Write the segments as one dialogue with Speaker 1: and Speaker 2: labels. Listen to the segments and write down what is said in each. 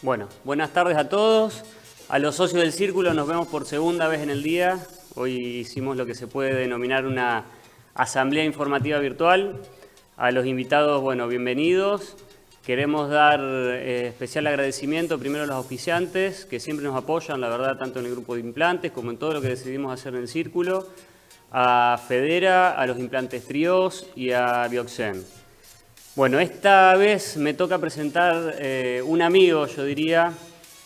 Speaker 1: Bueno, buenas tardes a todos. A los socios del Círculo nos vemos por segunda vez en el día. Hoy hicimos lo que se puede denominar una asamblea informativa virtual. A los invitados, bueno, bienvenidos. Queremos dar especial agradecimiento primero a los auspiciantes que siempre nos apoyan, la verdad, tanto en el grupo de implantes como en todo lo que decidimos hacer en el Círculo. A Federa, a los implantes Trios y a Bioxen. Bueno, esta vez me toca presentar un amigo, yo diría.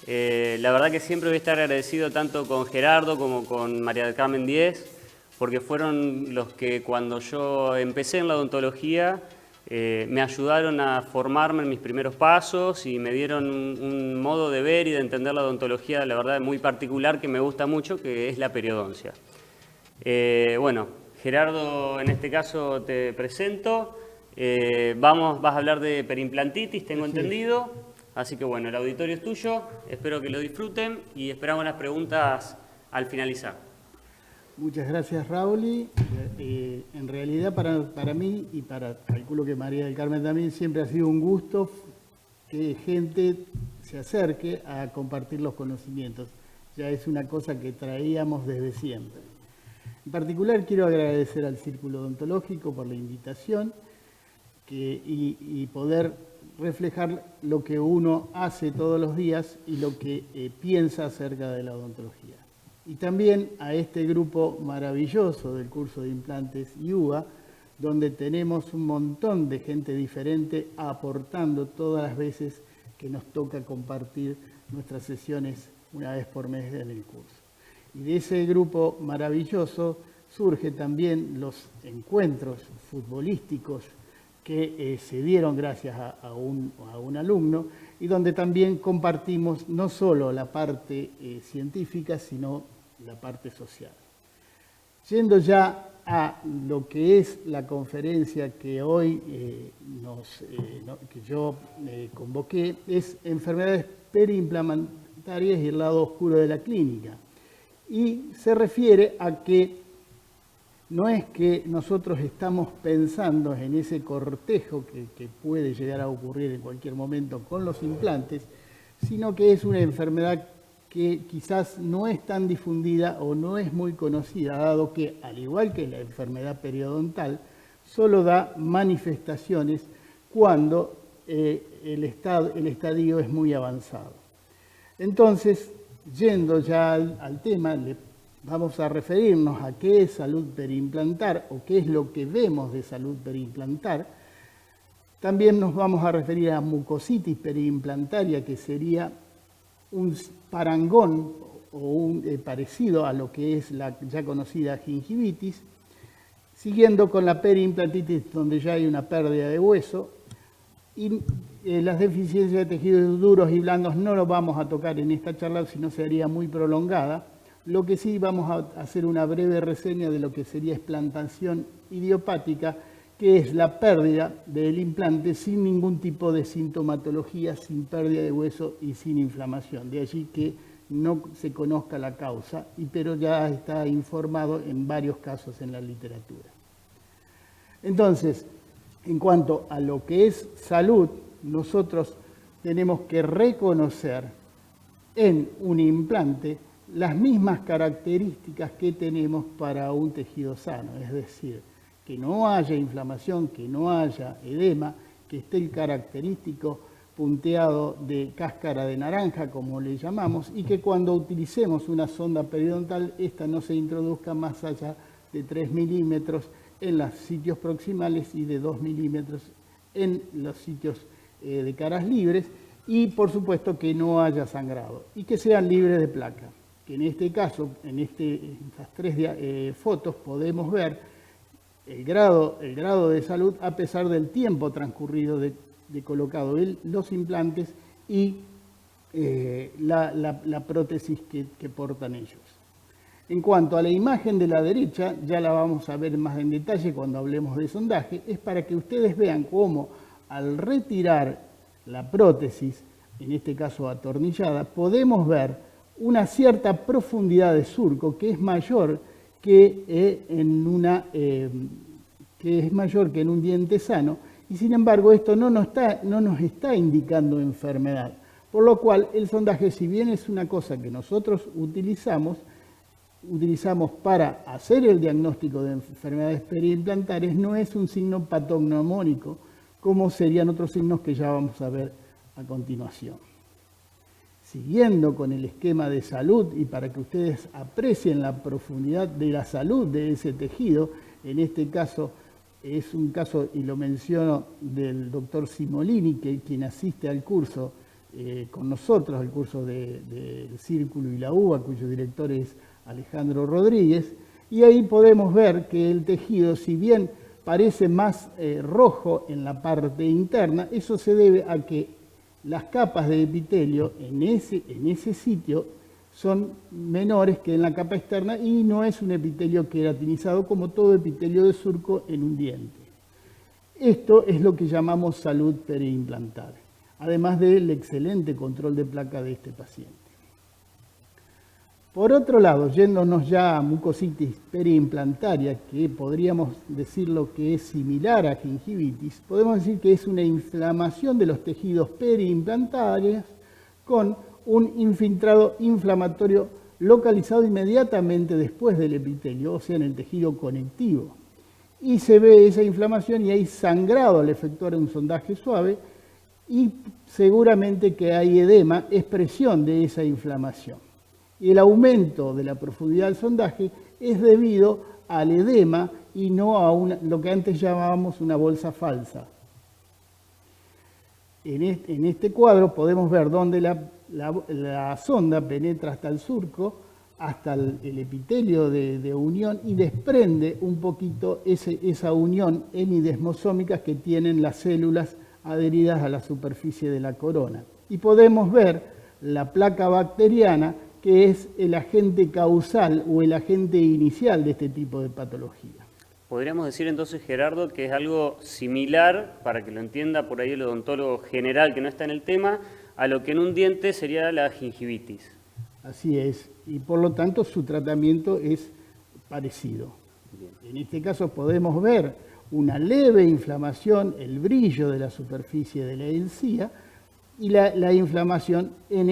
Speaker 1: La verdad que siempre voy a estar agradecido tanto con Gerardo como con María del Carmen Díez, porque fueron los que cuando yo empecé en la odontología me ayudaron a formarme en mis primeros pasos y me dieron un modo de ver y de entender la odontología, la verdad, muy particular que me gusta mucho, que es la periodoncia. Bueno, Gerardo, en este caso te presento. Vas a hablar de perimplantitis, tengo entendido. Así que bueno, el auditorio es tuyo, espero que lo disfruten y esperamos las preguntas al finalizar.
Speaker 2: Muchas gracias, Raúl. En realidad para mí y calculo que María del Carmen también, siempre ha sido un gusto que gente se acerque a compartir los conocimientos. Ya es una cosa que traíamos desde siempre. En particular quiero agradecer al Círculo Odontológico por la invitación y poder reflejar lo que uno hace todos los días y lo que piensa acerca de la odontología. Y también a este grupo maravilloso del curso de implantes IUA, donde tenemos un montón de gente diferente aportando todas las veces que nos toca compartir nuestras sesiones una vez por mes en el curso. Y de ese grupo maravilloso surgen también los encuentros futbolísticos que se dieron gracias a un alumno y donde también compartimos no solo la parte científica, sino la parte social. Yendo ya a lo que es la conferencia que hoy que yo convoqué, es enfermedades periimplantares y el lado oscuro de la clínica. Y se refiere a que no es que nosotros estamos pensando en ese cortejo que puede llegar a ocurrir en cualquier momento con los implantes, sino que es una enfermedad que quizás no es tan difundida o no es muy conocida, dado que, al igual que la enfermedad periodontal, solo da manifestaciones cuando el estadio es muy avanzado. Entonces, yendo ya al tema, vamos a referirnos a qué es salud periimplantar o qué es lo que vemos de salud periimplantar. También nos vamos a referir a mucositis periimplantaria, que sería un parangón o parecido a lo que es la ya conocida gingivitis, siguiendo con la periimplantitis, donde ya hay una pérdida de hueso, y las deficiencias de tejidos duros y blandos no lo vamos a tocar en esta charla, sino sería muy prolongada. Lo que sí vamos a hacer una breve reseña de lo que sería explantación idiopática, que es la pérdida del implante sin ningún tipo de sintomatología, sin pérdida de hueso y sin inflamación. De allí que no se conozca la causa, pero ya está informado en varios casos en la literatura. Entonces, en cuanto a lo que es salud, nosotros tenemos que reconocer en un implante las mismas características que tenemos para un tejido sano, es decir, que no haya inflamación, que no haya edema, que esté el característico punteado de cáscara de naranja, como le llamamos, y que cuando utilicemos una sonda periodontal, esta no se introduzca más allá de 3 milímetros en los sitios proximales y de 2 milímetros en los sitios de caras libres, y por supuesto que no haya sangrado, y que sean libres de placa. Que en este caso, en estas tres fotos, podemos ver el grado de salud a pesar del tiempo transcurrido de colocado los implantes y la prótesis que portan ellos. En cuanto a la imagen de la derecha, ya la vamos a ver más en detalle cuando hablemos de sondaje, es para que ustedes vean cómo al retirar la prótesis, en este caso atornillada, podemos ver una cierta profundidad de surco que es mayor que en un diente sano, y sin embargo esto no nos está indicando enfermedad, Por lo cual, el sondaje, si bien es una cosa que nosotros utilizamos para hacer el diagnóstico de enfermedades periimplantares, no es un signo patognomónico, como serían otros signos que ya vamos a ver a continuación. Siguiendo con el esquema de salud y para que ustedes aprecien la profundidad de la salud de ese tejido, en este caso es un caso, y lo menciono, del doctor Simolini, quien asiste al curso con nosotros, al curso del Círculo y la UBA, cuyo director es Alejandro Rodríguez, y ahí podemos ver que el tejido, si bien parece más rojo en la parte interna, eso se debe a que las capas de epitelio en ese sitio son menores que en la capa externa y no es un epitelio queratinizado como todo epitelio de surco en un diente. Esto es lo que llamamos salud periimplantar, además del excelente control de placa de este paciente. Por otro lado, yéndonos ya a mucositis periimplantaria, que podríamos decir lo que es similar a gingivitis, podemos decir que es una inflamación de los tejidos periimplantarios con un infiltrado inflamatorio localizado inmediatamente después del epitelio, o sea, en el tejido conectivo. Y se ve esa inflamación y hay sangrado al efectuar un sondaje suave y seguramente que hay edema, expresión de esa inflamación. Y el aumento de la profundidad del sondaje es debido al edema y no a lo que antes llamábamos una bolsa falsa. En este cuadro podemos ver dónde la sonda penetra hasta el surco, hasta el epitelio de unión y desprende un poquito esa unión hemidesmosómica que tienen las células adheridas a la superficie de la corona. Y podemos ver la placa bacteriana, que es el agente causal o el agente inicial de este tipo de patología.
Speaker 1: Podríamos decir entonces, Gerardo, que es algo similar, para que lo entienda por ahí el odontólogo general que no está en el tema, a lo que en un diente sería la gingivitis.
Speaker 2: Así es, y por lo tanto su tratamiento es parecido. Bien. En este caso podemos ver una leve inflamación, el brillo de la superficie de la encía, y la inflamación en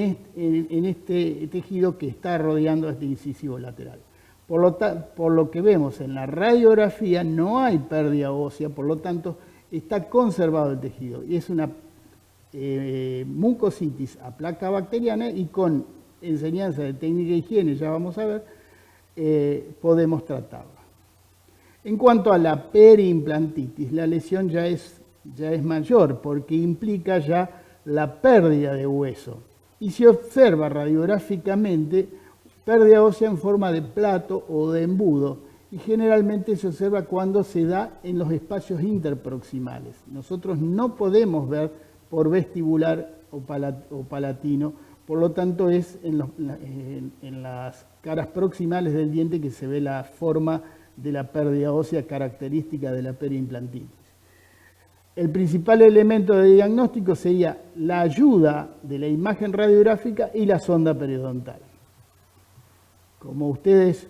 Speaker 2: este tejido que está rodeando a este incisivo lateral. Por lo que vemos en la radiografía no hay pérdida ósea, por lo tanto está conservado el tejido. Y es una mucositis a placa bacteriana y con enseñanza de técnica de higiene, ya vamos a ver, podemos tratarla. En cuanto a la periimplantitis, la lesión ya es mayor porque implica ya la pérdida de hueso y se observa radiográficamente pérdida ósea en forma de plato o de embudo y generalmente se observa cuando se da en los espacios interproximales. Nosotros no podemos ver por vestibular o palatino, por lo tanto es en las caras proximales del diente que se ve la forma de la pérdida ósea característica de la periimplantitis. El principal elemento de diagnóstico sería la ayuda de la imagen radiográfica y la sonda periodontal. Como ustedes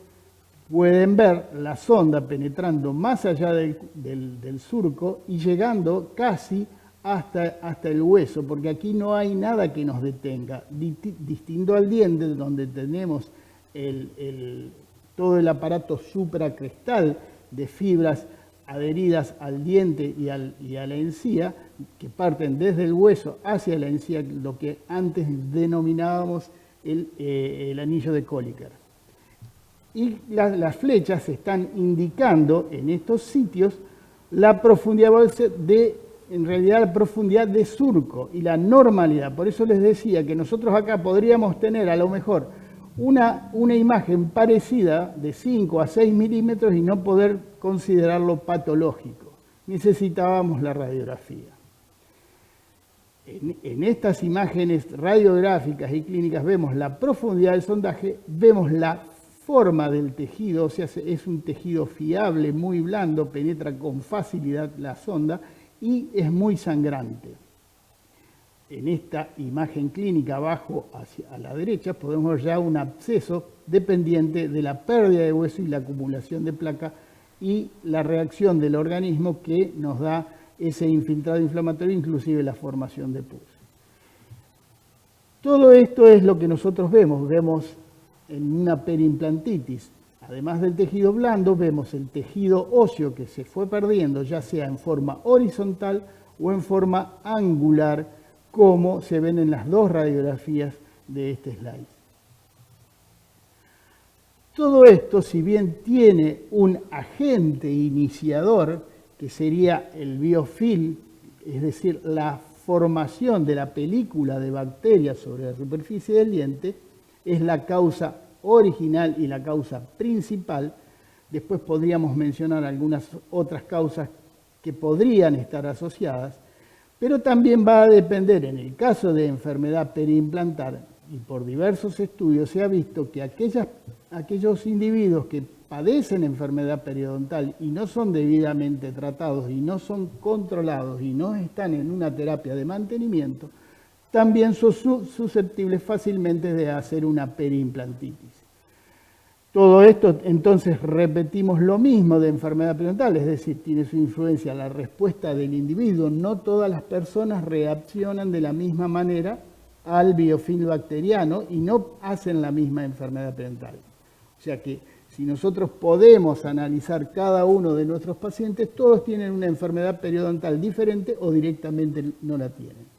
Speaker 2: pueden ver, la sonda penetrando más allá del surco y llegando casi hasta el hueso, porque aquí no hay nada que nos detenga. Distinto al diente, donde tenemos todo el aparato supracrestal de fibras adheridas al diente y a la encía, que parten desde el hueso hacia la encía, lo que antes denominábamos el anillo de Kölliker. Y las flechas están indicando en estos sitios la profundidad en realidad la profundidad de surco y la normalidad. Por eso les decía que nosotros acá podríamos tener a lo mejor una imagen parecida de 5 a 6 milímetros y no poder considerarlo patológico. Necesitábamos la radiografía. En estas imágenes radiográficas y clínicas vemos la profundidad del sondaje, vemos la forma del tejido, o sea, es un tejido fiable, muy blando, penetra con facilidad la sonda y es muy sangrante. En esta imagen clínica abajo a la derecha podemos ver ya un absceso dependiente de la pérdida de hueso y la acumulación de placa y la reacción del organismo que nos da ese infiltrado inflamatorio, inclusive la formación de pus. Todo esto es lo que nosotros vemos en una periimplantitis. Además del tejido blando, vemos el tejido óseo que se fue perdiendo, ya sea en forma horizontal o en forma angular, como se ven en las dos radiografías de este slide. Todo esto, si bien tiene un agente iniciador, que sería el biofilm, es decir, la formación de la película de bacterias sobre la superficie del diente, es la causa original y la causa principal. Después podríamos mencionar algunas otras causas que podrían estar asociadas, pero también va a depender, en el caso de enfermedad periimplantar, y por diversos estudios se ha visto que aquellos individuos que padecen enfermedad periodontal y no son debidamente tratados y no son controlados y no están en una terapia de mantenimiento, también son susceptibles fácilmente de hacer una periimplantitis. Todo esto, entonces, repetimos lo mismo de enfermedad periodontal, es decir, tiene su influencia la respuesta del individuo. No todas las personas reaccionan de la misma manera al biofilm bacteriano y no hacen la misma enfermedad periodontal. O sea que si nosotros podemos analizar cada uno de nuestros pacientes, todos tienen una enfermedad periodontal diferente o directamente no la tienen.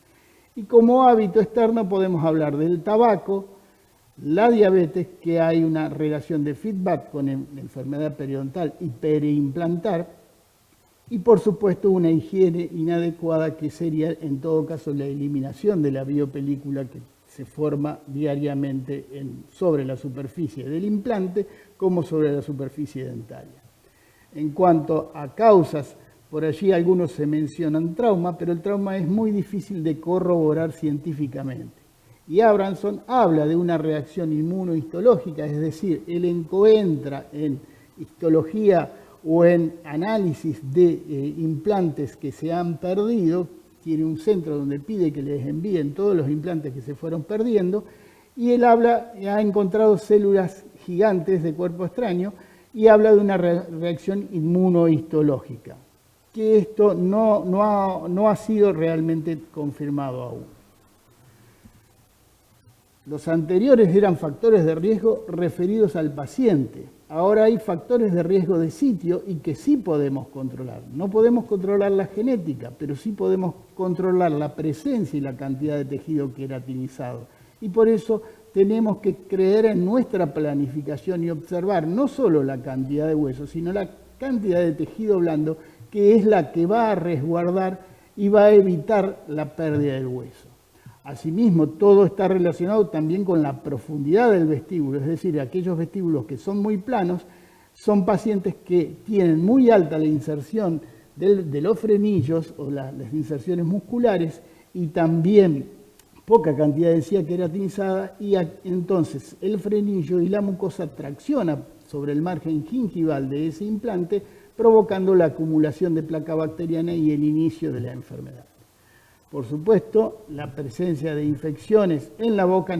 Speaker 2: Y como hábito externo podemos hablar del tabaco, la diabetes, que hay una relación de feedback con la enfermedad periodontal y periimplantar, y por supuesto una higiene inadecuada, que sería en todo caso la eliminación de la biopelícula que se forma diariamente sobre la superficie del implante como sobre la superficie dentaria. En cuanto a causas, por allí algunos se mencionan trauma, pero el trauma es muy difícil de corroborar científicamente. Y Abramson habla de una reacción inmunohistológica, es decir, él encuentra en histología o en análisis de implantes que se han perdido, tiene un centro donde pide que les envíen todos los implantes que se fueron perdiendo, y él ha encontrado células gigantes de cuerpo extraño y habla de una reacción inmunohistológica, que esto no ha sido realmente confirmado aún. Los anteriores eran factores de riesgo referidos al paciente. Ahora hay factores de riesgo de sitio y que sí podemos controlar. No podemos controlar la genética, pero sí podemos controlar la presencia y la cantidad de tejido queratinizado. Y por eso tenemos que creer en nuestra planificación y observar no solo la cantidad de hueso, sino la cantidad de tejido blando, que es la que va a resguardar y va a evitar la pérdida del hueso. Asimismo, todo está relacionado también con la profundidad del vestíbulo, es decir, aquellos vestíbulos que son muy planos son pacientes que tienen muy alta la inserción de los frenillos o las inserciones musculares y también poca cantidad de encía queratinizada, y entonces el frenillo y la mucosa tracciona sobre el margen gingival de ese implante, provocando la acumulación de placa bacteriana y el inicio de la enfermedad. Por supuesto, la presencia de infecciones en la boca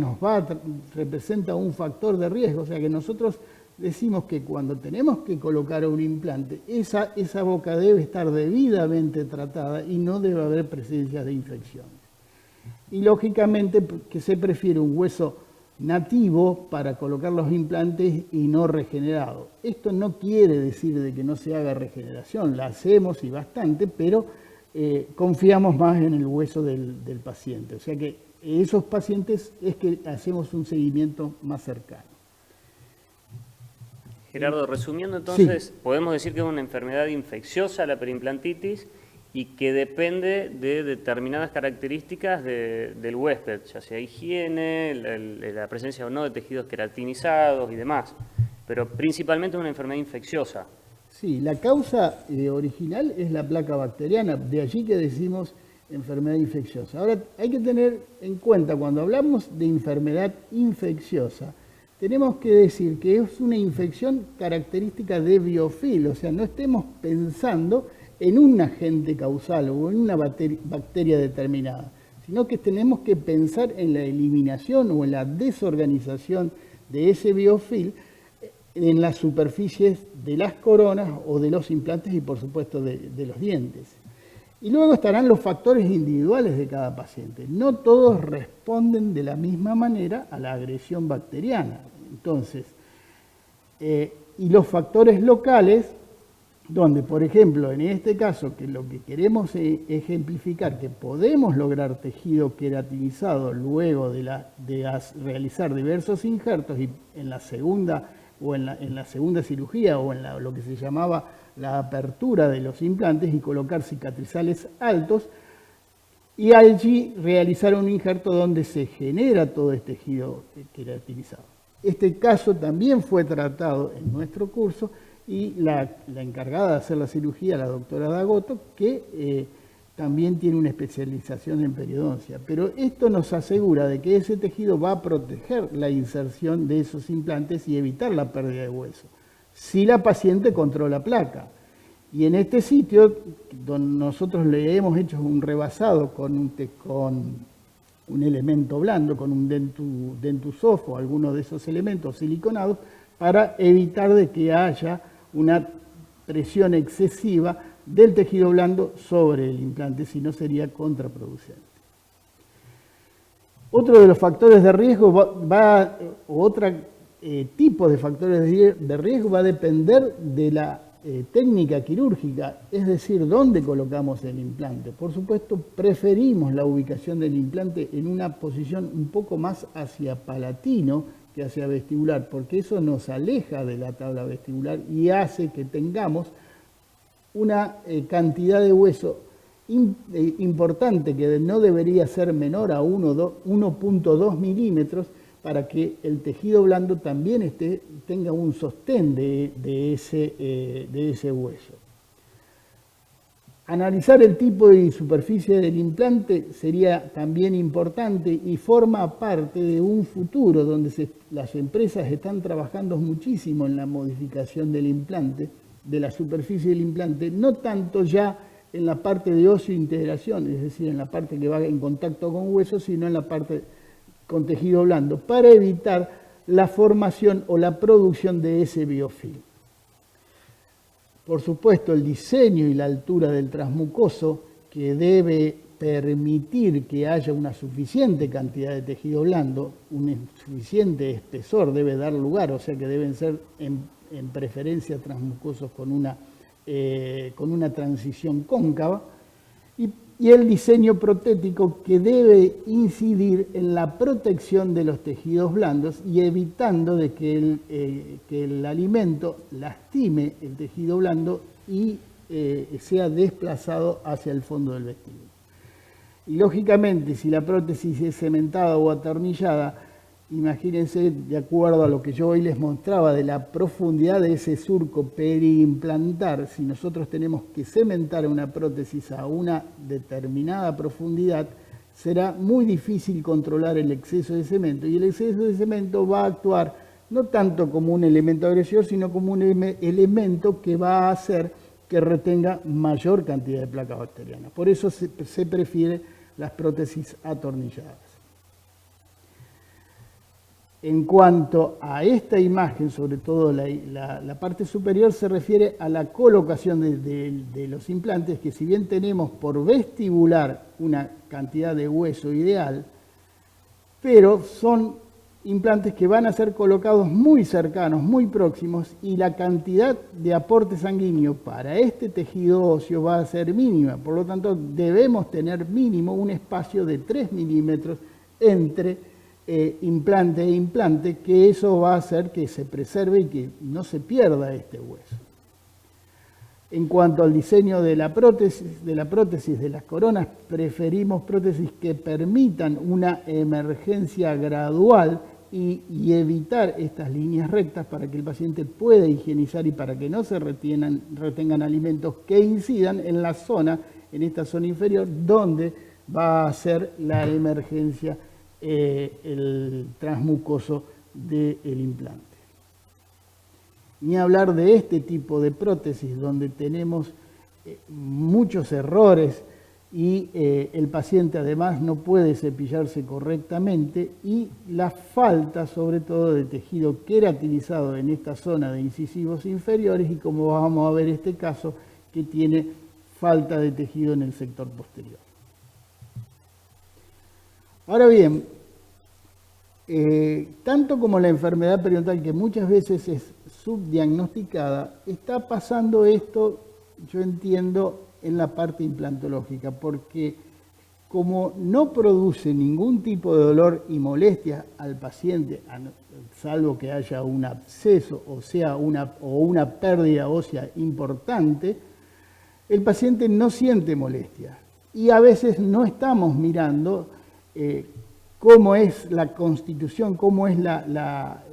Speaker 2: representa un factor de riesgo, o sea que nosotros decimos que cuando tenemos que colocar un implante, esa boca debe estar debidamente tratada y no debe haber presencia de infecciones. Y lógicamente que se prefiere un hueso nativo para colocar los implantes y no regenerado. Esto no quiere decir de que no se haga regeneración, la hacemos y bastante, pero confiamos más en el hueso del paciente. O sea que esos pacientes es que hacemos un seguimiento más cercano.
Speaker 1: Gerardo, resumiendo entonces,
Speaker 2: Sí.
Speaker 1: podemos decir que es una enfermedad infecciosa la periimplantitis y que depende de determinadas características del huésped, ya sea higiene, la presencia o no de tejidos queratinizados y demás, pero principalmente es una enfermedad infecciosa.
Speaker 2: Sí, la causa original es la placa bacteriana, de allí que decimos enfermedad infecciosa. Ahora, hay que tener en cuenta, cuando hablamos de enfermedad infecciosa, tenemos que decir que es una infección característica de biofilm, o sea, no estemos pensando en un agente causal o en una bacteria determinada, sino que tenemos que pensar en la eliminación o en la desorganización de ese biofilm en las superficies de las coronas o de los implantes y por supuesto de los dientes. Y luego estarán los factores individuales de cada paciente. No todos responden de la misma manera a la agresión bacteriana. Entonces, y los factores locales, donde, por ejemplo, en este caso, que lo que queremos ejemplificar, que podemos lograr tejido queratinizado luego de realizar diversos injertos y en la segunda cirugía o en lo que se llamaba la apertura de los implantes y colocar cicatrizales altos y allí realizar un injerto donde se genera todo este tejido queratinizado. Este caso también fue tratado en nuestro curso y la encargada de hacer la cirugía, la doctora Dagoto, que también tiene una especialización en periodoncia. Pero esto nos asegura de que ese tejido va a proteger la inserción de esos implantes y evitar la pérdida de hueso, si la paciente controla placa. Y en este sitio, donde nosotros le hemos hecho un rebasado con un elemento blando, con un dentusofo o alguno de esos elementos siliconados, para evitar de que haya una presión excesiva del tejido blando sobre el implante, si no sería contraproducente. Otro de los factores de riesgo otro tipo de factores de riesgo va a depender de la técnica quirúrgica, es decir, dónde colocamos el implante. Por supuesto, preferimos la ubicación del implante en una posición un poco más hacia palatino que hacia vestibular, porque eso nos aleja de la tabla vestibular y hace que tengamos una cantidad de hueso importante que no debería ser menor a 1.2 milímetros para que el tejido blando también tenga un sostén de ese hueso. Analizar el tipo y superficie del implante sería también importante y forma parte de un futuro donde las empresas están trabajando muchísimo en la modificación del implante, de la superficie del implante, no tanto ya en la parte de osseointegración, es decir, en la parte que va en contacto con hueso, sino en la parte con tejido blando, para evitar la formación o la producción de ese biofilm. Por supuesto, el diseño y la altura del transmucoso, que debe permitir que haya una suficiente cantidad de tejido blando, un suficiente espesor debe dar lugar, o sea que deben ser en preferencia transmucosos con una transición cóncava, y el diseño protético que debe incidir en la protección de los tejidos blandos y evitando de que el alimento lastime el tejido blando y sea desplazado hacia el fondo del vestíbulo. Y lógicamente, si la prótesis es cementada o atornillada, imagínense, de acuerdo a lo que yo hoy les mostraba de la profundidad de ese surco periimplantar, si nosotros tenemos que cementar una prótesis a una determinada profundidad, será muy difícil controlar el exceso de cemento. Y el exceso de cemento va a actuar no tanto como un elemento agresor, sino como un elemento que va a hacer que retenga mayor cantidad de placa bacteriana. Por eso se prefiere las prótesis atornilladas. En cuanto a esta imagen, sobre todo la parte superior, se refiere a la colocación de los implantes, que si bien tenemos por vestibular una cantidad de hueso ideal, pero son implantes que van a ser colocados muy cercanos, muy próximos, y la cantidad de aporte sanguíneo para este tejido óseo va a ser mínima. Por lo tanto, debemos tener mínimo un espacio de 3 milímetros entre implante e implante, que eso va a hacer que se preserve y que no se pierda este hueso. En cuanto al diseño de la prótesis de las coronas, preferimos prótesis que permitan una emergencia gradual y evitar estas líneas rectas para que el paciente pueda higienizar y para que no se retengan alimentos que incidan en esta zona inferior, donde va a ser la emergencia el transmucoso del implante. Ni hablar de este tipo de prótesis donde tenemos muchos errores y el paciente además no puede cepillarse correctamente, y la falta sobre todo de tejido queratinizado en esta zona de incisivos inferiores, y como vamos a ver este caso que tiene falta de tejido en el sector posterior. Ahora bien, tanto como la enfermedad periodontal, que muchas veces es subdiagnosticada, está pasando esto, yo entiendo, en la parte implantológica, porque como no produce ningún tipo de dolor y molestia al paciente, salvo que haya un absceso o una pérdida ósea importante, el paciente no siente molestia. Y a veces no estamos mirando cómo es la constitución, cómo es la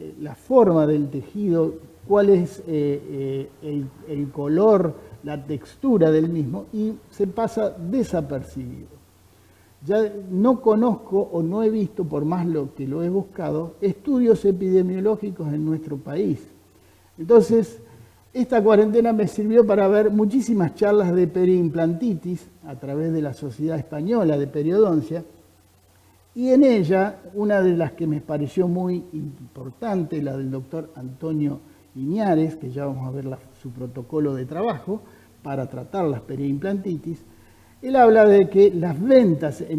Speaker 2: forma del tejido, cuál es el color, la textura del mismo, y se pasa desapercibido. Ya no conozco o no he visto, por más lo que lo he buscado, estudios epidemiológicos en nuestro país. Entonces, esta cuarentena me sirvió para ver muchísimas charlas de periimplantitis a través de la Sociedad Española de Periodoncia, y en ella, una de las que me pareció muy importante, la del doctor Antonio Iñárez, que ya vamos a ver su protocolo de trabajo para tratar las periimplantitis, él habla de que las ventas de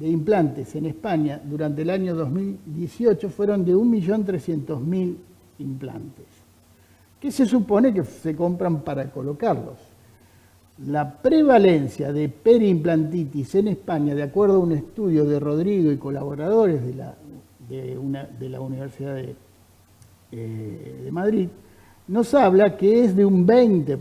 Speaker 2: implantes en España durante el año 2018 fueron de 1.300.000 implantes, que se supone que se compran para colocarlos. La prevalencia de periimplantitis en España, de acuerdo a un estudio de Rodrigo y colaboradores de la Universidad de Madrid, nos habla que es de un 20%.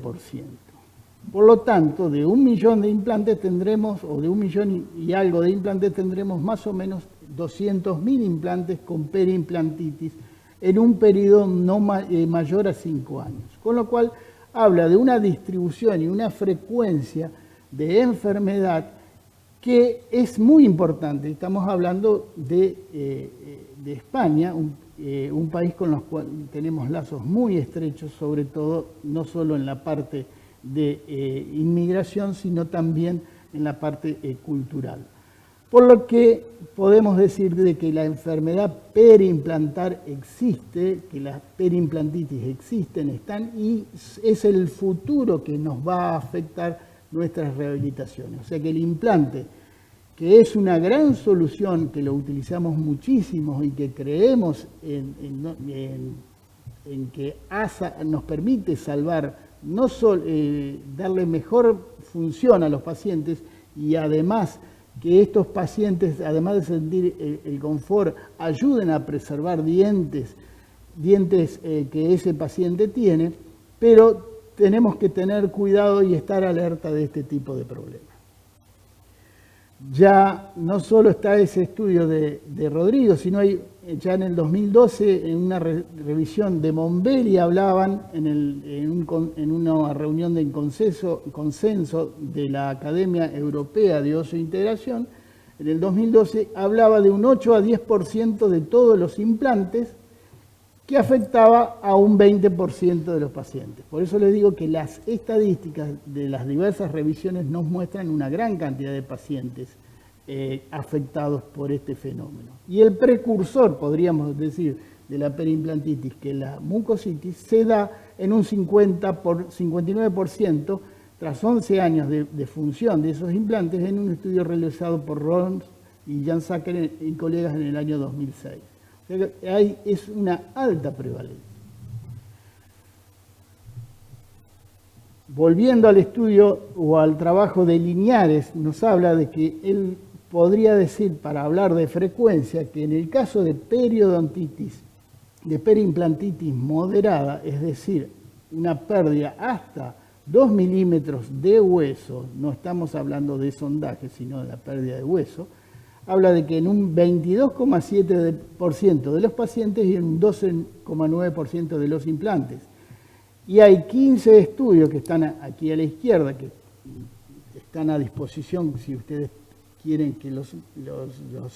Speaker 2: Por lo tanto, de 1 millón de implantes tendremos, o de 1 millón y algo de implantes, tendremos más o menos 200.000 implantes con periimplantitis en un periodo no mayor a 5 años. Con lo cual, habla de una distribución y una frecuencia de enfermedad que es muy importante. Estamos hablando de España, un país con los cuales tenemos lazos muy estrechos, sobre todo, no solo en la parte de inmigración, sino también en la parte cultural. Por lo que podemos decir de que la enfermedad periimplantar existe, que las periimplantitis existen, están, y es el futuro que nos va a afectar nuestras rehabilitaciones. O sea que el implante, que es una gran solución, que lo utilizamos muchísimo y que creemos en que nos permite salvar, no solo darle mejor función a los pacientes, y además que estos pacientes, además de sentir el confort, ayuden a preservar dientes que ese paciente tiene, pero tenemos que tener cuidado y estar alerta de este tipo de problemas. Ya no solo está ese estudio de Rodrigo, sino hay ya en el 2012, en una revisión de Monbelli, hablaban en una reunión de consenso de la Academia Europea de Oseointegración, en el 2012 hablaba de un 8 a 10% de todos los implantes que afectaba a un 20% de los pacientes. Por eso les digo que las estadísticas de las diversas revisiones nos muestran una gran cantidad de pacientes afectados por este fenómeno. Y el precursor, podríamos decir, de la periimplantitis, que es la mucositis, se da en un 59% tras 11 años de función de esos implantes, en un estudio realizado por Rollins y Jan Sacker y colegas en el año 2006. O sea que es una alta prevalencia. Volviendo al estudio o al trabajo de Liñares, nos habla de que él podría decir, para hablar de frecuencia, que en el caso de periodontitis, de periimplantitis moderada, es decir, una pérdida hasta 2 milímetros de hueso, no estamos hablando de sondaje, sino de la pérdida de hueso, habla de que en un 22,7% de los pacientes y en un 12,9% de los implantes. Y hay 15 estudios que están aquí a la izquierda, que están a disposición si ustedes quieren que los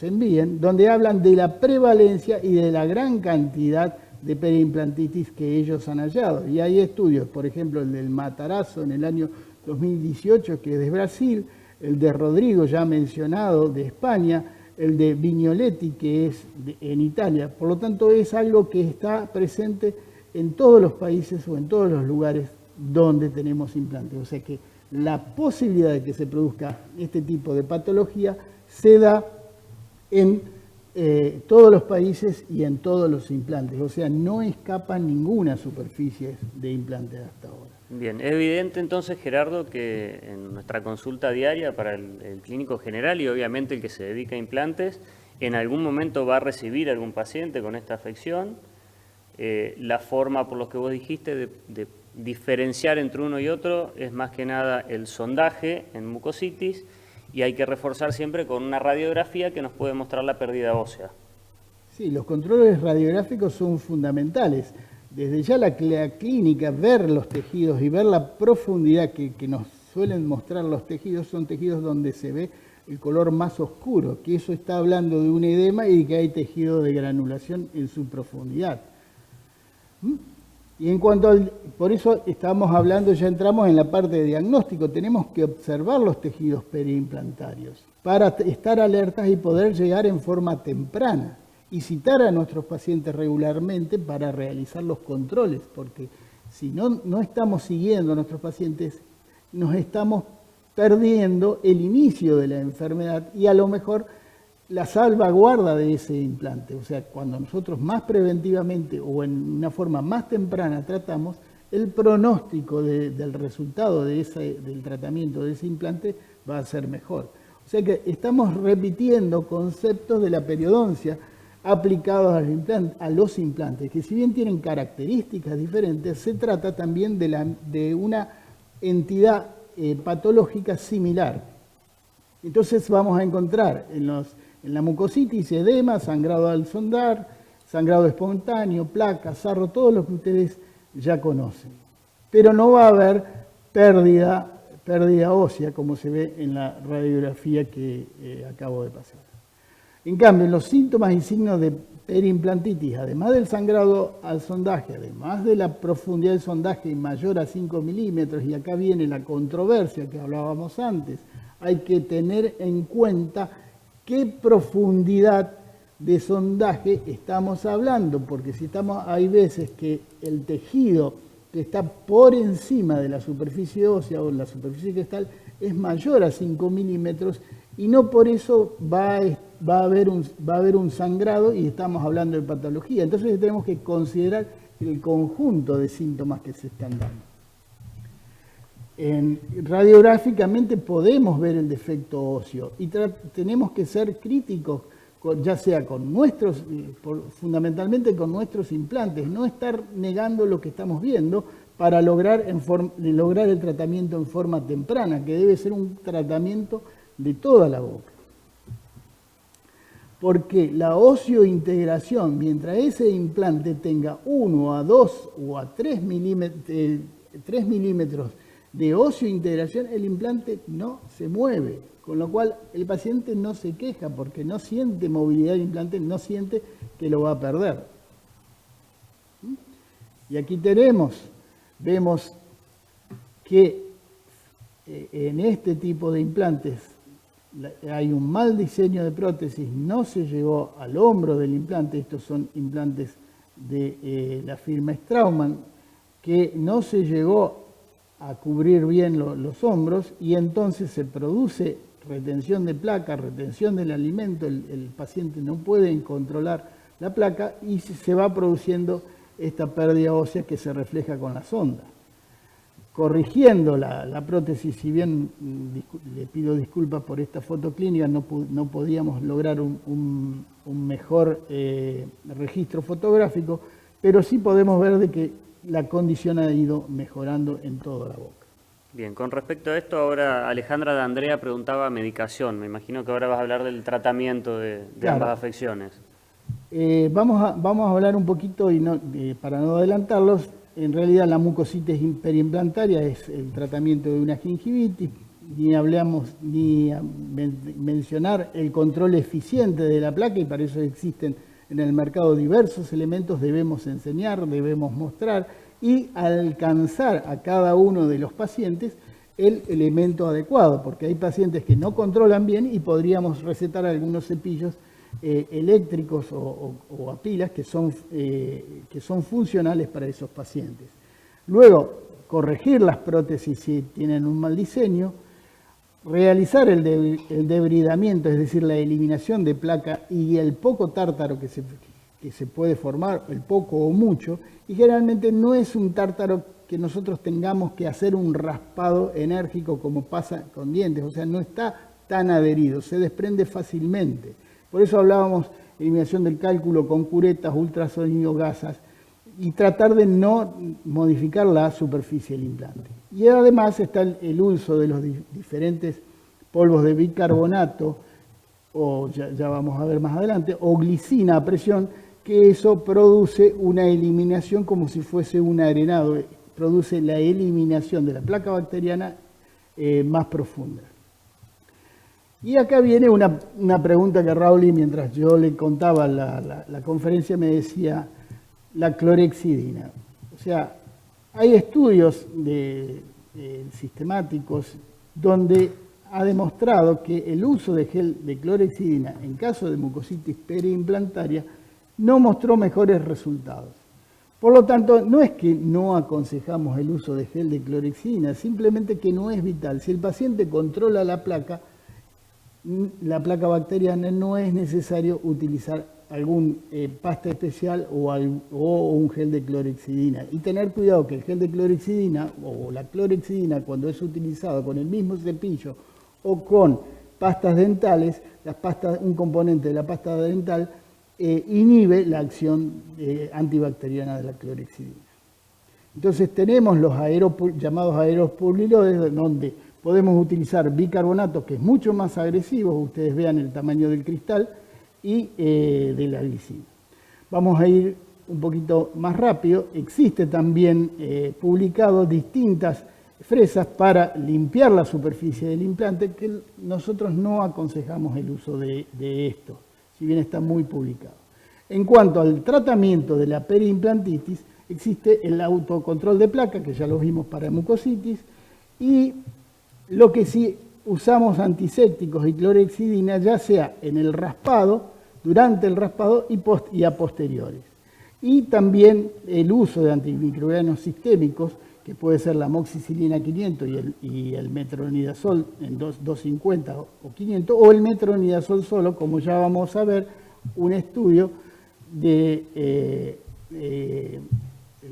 Speaker 2: envíen, donde hablan de la prevalencia y de la gran cantidad de periimplantitis que ellos han hallado. Y hay estudios, por ejemplo, el del Matarazzo en el año 2018, que es de Brasil, el de Rodrigo, ya mencionado, de España, el de Vignoletti, que es en Italia. Por lo tanto, es algo que está presente en todos los países o en todos los lugares donde tenemos implantes. O sea que la posibilidad de que se produzca este tipo de patología se da en todos los países y en todos los implantes. O sea, no escapa ninguna superficie de implantes hasta ahora.
Speaker 1: Bien, es evidente entonces, Gerardo, que en nuestra consulta diaria para el clínico general y obviamente el que se dedica a implantes, en algún momento va a recibir algún paciente con esta afección. La forma, por lo que vos dijiste, de diferenciar entre uno y otro es más que nada el sondaje en mucositis, y hay que reforzar siempre con una radiografía que nos puede mostrar la pérdida ósea.
Speaker 2: Sí, los controles radiográficos son fundamentales. Desde ya la clínica, ver los tejidos y ver la profundidad que nos suelen mostrar los tejidos, son tejidos donde se ve el color más oscuro, que eso está hablando de un edema y que hay tejido de granulación en su profundidad. Y en cuanto al, por eso estamos hablando, ya entramos en la parte de diagnóstico, tenemos que observar los tejidos periimplantarios para estar alertas y poder llegar en forma temprana y citar a nuestros pacientes regularmente para realizar los controles, porque si no estamos siguiendo a nuestros pacientes, nos estamos perdiendo el inicio de la enfermedad y a lo mejor la salvaguarda de ese implante. O sea, cuando nosotros más preventivamente o en una forma más temprana tratamos, el pronóstico del resultado del tratamiento de ese implante va a ser mejor. O sea que estamos repitiendo conceptos de la periodoncia aplicados a los implantes, que si bien tienen características diferentes, se trata también de una entidad patológica similar. Entonces vamos a encontrar en la mucositis, edema, sangrado al sondar, sangrado espontáneo, placa, sarro, todo lo que ustedes ya conocen. Pero no va a haber pérdida ósea como se ve en la radiografía que acabo de pasar. En cambio, los síntomas y signos de periimplantitis, además del sangrado al sondaje, además de la profundidad del sondaje mayor a 5 milímetros, y acá viene la controversia que hablábamos antes, hay que tener en cuenta qué profundidad de sondaje estamos hablando, porque si hay veces que el tejido que está por encima de la superficie ósea o la superficie crestal es mayor a 5 milímetros y no por eso va a haber un sangrado y estamos hablando de patología. Entonces tenemos que considerar el conjunto de síntomas que se están dando. Radiográficamente podemos ver el defecto óseo y tenemos que ser críticos, ya sea con fundamentalmente con nuestros implantes, no estar negando lo que estamos viendo para lograr el tratamiento en forma temprana, que debe ser un tratamiento de toda la boca. Porque la oseointegración, mientras ese implante tenga 1 a 2 o a 3 milímetros de oseointegración, el implante no se mueve, con lo cual el paciente no se queja porque no siente movilidad del implante, no siente que lo va a perder. Y aquí vemos que en este tipo de implantes hay un mal diseño de prótesis, no se llegó al hombro del implante, estos son implantes de la firma Straumann, que no se llegó a cubrir bien los hombros y entonces se produce retención de placa, retención del alimento, el paciente no puede controlar la placa y se va produciendo esta pérdida ósea que se refleja con la sonda. Corrigiendo la prótesis, si bien le pido disculpas por esta foto clínica, no podíamos lograr un mejor registro fotográfico, pero sí podemos ver de que la condición ha ido mejorando en toda la boca.
Speaker 1: Bien, con respecto a esto, ahora Alejandra de Andrea preguntaba medicación. Me imagino que ahora vas a hablar del tratamiento de ambas afecciones.
Speaker 2: Vamos a hablar un poquito, para no adelantarlos, en realidad la mucositis periimplantaria es el tratamiento de una gingivitis, ni mencionar el control eficiente de la placa, y para eso existen en el mercado diversos elementos, debemos enseñar, debemos mostrar y alcanzar a cada uno de los pacientes el elemento adecuado, porque hay pacientes que no controlan bien y podríamos recetar algunos cepillos eléctricos o a pilas que son funcionales para esos pacientes. Luego, corregir las prótesis si tienen un mal diseño, realizar el debridamiento, es decir, la eliminación de placa y el poco tártaro que se puede formar, el poco o mucho, y generalmente no es un tártaro que nosotros tengamos que hacer un raspado enérgico como pasa con dientes, o sea, no está tan adherido, se desprende fácilmente. Por eso hablábamos de eliminación del cálculo con curetas, ultrasonido, gasas, y tratar de no modificar la superficie del implante. Y además está el uso de los diferentes polvos de bicarbonato, o ya vamos a ver más adelante, o glicina a presión, que eso produce una eliminación como si fuese un arenado, produce la eliminación de la placa bacteriana más profunda. Y acá viene una pregunta que Raúl, mientras yo le contaba la conferencia, me decía, la clorhexidina. O sea, hay estudios sistemáticos donde ha demostrado que el uso de gel de clorhexidina en caso de mucositis periimplantaria no mostró mejores resultados. Por lo tanto, no es que no aconsejamos el uso de gel de clorhexidina, simplemente que no es vital. Si el paciente controla la placa bacteriana, no es necesario utilizar algún pasta especial o un gel de clorhexidina. Y tener cuidado que el gel de clorhexidina o la clorhexidina, cuando es utilizado con el mismo cepillo o con pastas dentales, un componente de la pasta dental inhibe la acción antibacteriana de la clorhexidina. Entonces tenemos los llamados aeropoliloides, donde podemos utilizar bicarbonato, que es mucho más agresivo, ustedes vean el tamaño del cristal, y de la glicina. Vamos a ir un poquito más rápido. Existe también publicado distintas fresas para limpiar la superficie del implante, que nosotros no aconsejamos el uso de esto, si bien está muy publicado. En cuanto al tratamiento de la periimplantitis, existe el autocontrol de placa, que ya lo vimos para mucositis, y lo que sí usamos antisépticos y clorhexidina, ya sea en el raspado, durante el raspado y a posteriores. Y también el uso de antimicrobianos sistémicos, que puede ser la amoxicilina 500 y el metronidazol en 250 o 500, o el metronidazol solo, como ya vamos a ver, un estudio del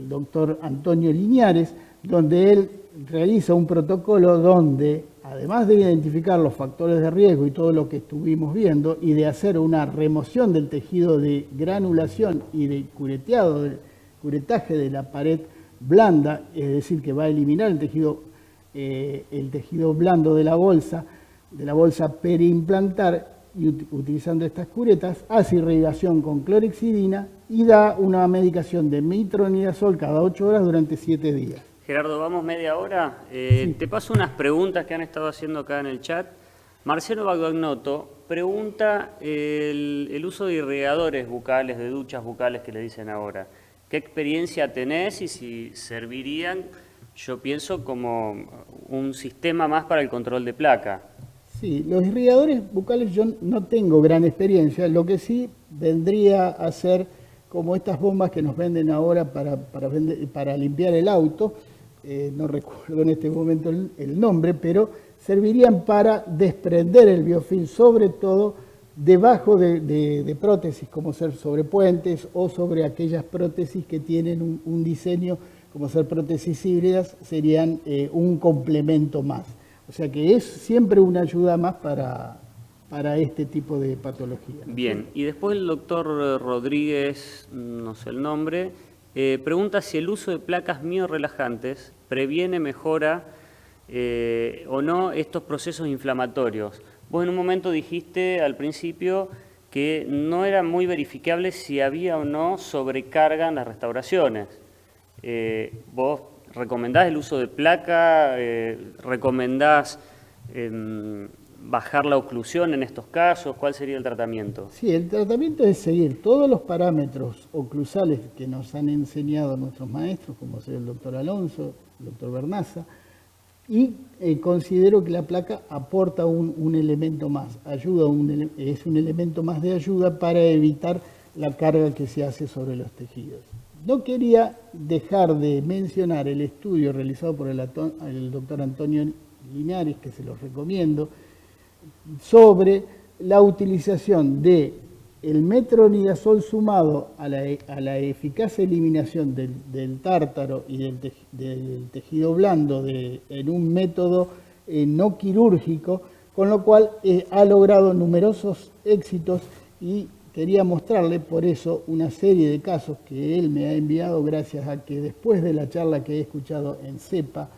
Speaker 2: doctor Antonio Liñares, donde él realiza un protocolo donde, además de identificar los factores de riesgo y todo lo que estuvimos viendo, y de hacer una remoción del tejido de granulación y de curetaje de la pared blanda, es decir, que va a eliminar el tejido blando de la bolsa periimplantar, y utilizando estas curetas, hace irrigación con clorhexidina y da una medicación de metronidazol cada 8 horas durante 7 días.
Speaker 1: Gerardo, vamos media hora.
Speaker 2: Sí.
Speaker 1: Te paso unas preguntas que han estado haciendo acá en el chat. Marcelo Bagdognoto pregunta el uso de irrigadores bucales, de duchas bucales que le dicen ahora. ¿Qué experiencia tenés y si servirían, yo pienso, como un sistema más para el control de placa?
Speaker 2: Sí, los irrigadores bucales yo no tengo gran experiencia, lo que sí vendría a ser como estas bombas que nos venden ahora para limpiar el auto, no recuerdo en este momento el nombre, pero servirían para desprender el biofilm, sobre todo debajo de prótesis, como ser sobre puentes o sobre aquellas prótesis que tienen un diseño, como ser prótesis híbridas, serían un complemento más. O sea que es siempre una ayuda más para este tipo de patología.
Speaker 1: Bien, y después el doctor Rodríguez, no sé el nombre, pregunta si el uso de placas miorrelajantes previene, mejora o no estos procesos inflamatorios. Vos en un momento dijiste al principio que no era muy verificable si había o no sobrecarga en las restauraciones. ¿Vos recomendás el uso de placa? ¿Recomendás bajar la oclusión en estos casos? ¿Cuál sería el tratamiento?
Speaker 2: Sí, el tratamiento es seguir todos los parámetros oclusales que nos han enseñado nuestros maestros, como sea el doctor Alonso, el doctor Bernaza, y considero que la placa aporta un elemento más, es un elemento más de ayuda para evitar la carga que se hace sobre los tejidos. No quería dejar de mencionar el estudio realizado por el doctor Antonio Linares, que se los recomiendo, sobre la utilización de el metronidazol sumado a la eficaz eliminación del tártaro y del tejido blando en un método no quirúrgico, con lo cual ha logrado numerosos éxitos, y quería mostrarle por eso una serie de casos que él me ha enviado gracias a que después de la charla que he escuchado en CEPA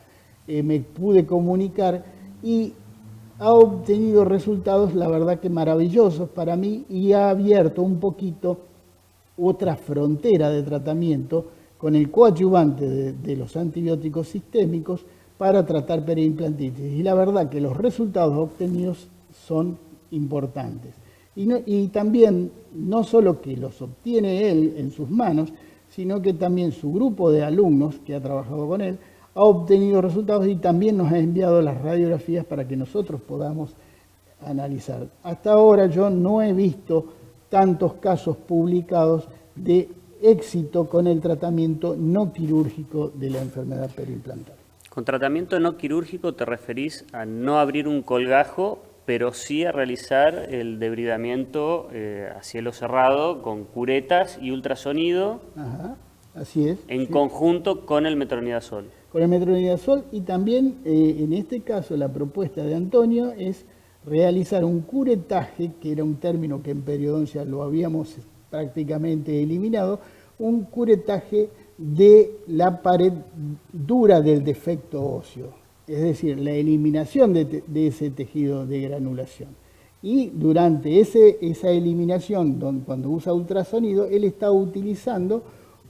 Speaker 2: me pude comunicar y ha obtenido resultados, la verdad que maravillosos para mí, y ha abierto un poquito otra frontera de tratamiento con el coadyuvante de los antibióticos sistémicos para tratar periimplantitis. Y la verdad que los resultados obtenidos son importantes. Y también, no solo que los obtiene él en sus manos, sino que también su grupo de alumnos que ha trabajado con él ha obtenido resultados y también nos ha enviado las radiografías para que nosotros podamos analizar. Hasta ahora yo no he visto tantos casos publicados de éxito con el tratamiento no quirúrgico de la enfermedad periimplantar.
Speaker 1: Con tratamiento no quirúrgico te referís a no abrir un colgajo, pero sí a realizar el debridamiento a cielo cerrado con curetas y ultrasonido.
Speaker 2: Ajá, así es.
Speaker 1: En conjunto con el metronidazol.
Speaker 2: Con el metronidazol, y también en este caso la propuesta de Antonio es realizar un curetaje, que era un término que en periodoncia lo habíamos prácticamente eliminado, un curetaje de la pared dura del defecto óseo, es decir, la eliminación de ese tejido de granulación. Y durante esa eliminación, cuando usa ultrasonido, él está utilizando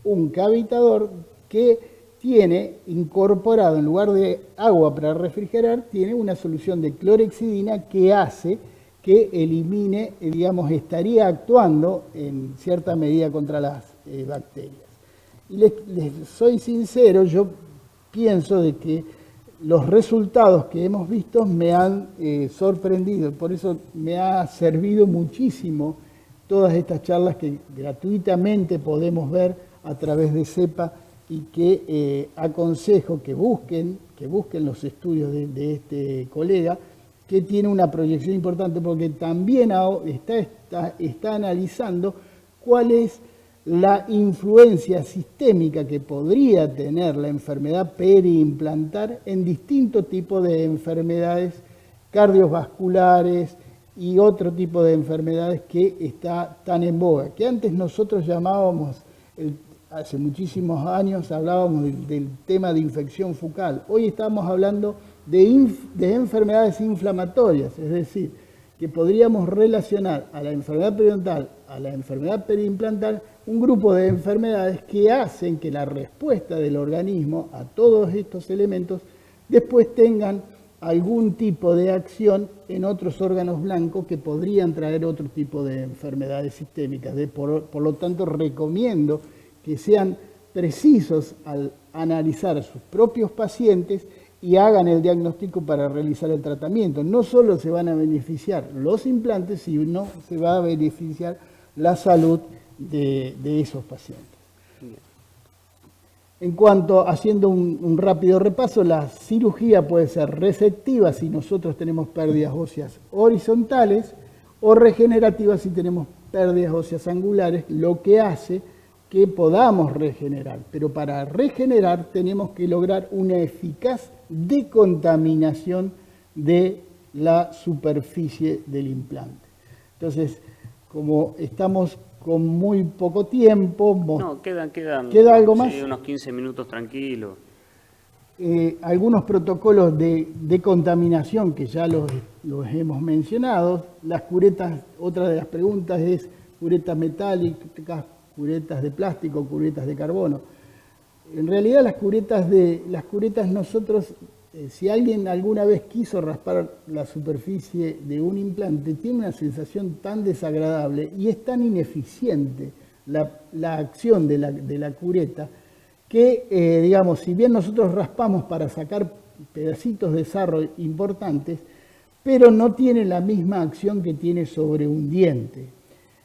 Speaker 2: un cavitador que tiene incorporado, en lugar de agua para refrigerar, tiene una solución de clorhexidina que hace que elimine, digamos, estaría actuando en cierta medida contra las bacterias. Y les soy sincero, yo pienso de que los resultados que hemos visto me han sorprendido, por eso me ha servido muchísimo todas estas charlas que gratuitamente podemos ver a través de CEPA, y que aconsejo que busquen los estudios de este colega, que tiene una proyección importante porque también está analizando cuál es la influencia sistémica que podría tener la enfermedad periimplantar en distintos tipos de enfermedades cardiovasculares y otro tipo de enfermedades que está tan en boga, que antes nosotros llamábamos, hace muchísimos años hablábamos del tema de infección focal. Hoy estamos hablando de enfermedades inflamatorias, es decir, que podríamos relacionar a la enfermedad periodontal, a la enfermedad periimplantar, un grupo de enfermedades que hacen que la respuesta del organismo a todos estos elementos después tengan algún tipo de acción en otros órganos blancos que podrían traer otro tipo de enfermedades sistémicas. Por lo tanto, recomiendo que sean precisos al analizar a sus propios pacientes y hagan el diagnóstico para realizar el tratamiento. No solo se van a beneficiar los implantes, sino se va a beneficiar la salud de esos pacientes. En cuanto, haciendo un rápido repaso, la cirugía puede ser resectiva si nosotros tenemos pérdidas óseas horizontales o regenerativa si tenemos pérdidas óseas angulares, lo que hace que podamos regenerar. Pero para regenerar tenemos que lograr una eficaz decontaminación de la superficie del implante. Entonces, como estamos con muy poco tiempo...
Speaker 1: No,
Speaker 2: ¿Queda algo más?
Speaker 1: Sí, unos 15 minutos tranquilos.
Speaker 2: Algunos protocolos de contaminación que ya los hemos mencionado. Las curetas, otra de las preguntas es curetas metálicas, curetas de plástico, curetas de carbono. En realidad las curetas nosotros, si alguien alguna vez quiso raspar la superficie de un implante, tiene una sensación tan desagradable y es tan ineficiente la acción de la cureta que, digamos, si bien nosotros raspamos para sacar pedacitos de sarro importantes, pero no tiene la misma acción que tiene sobre un diente.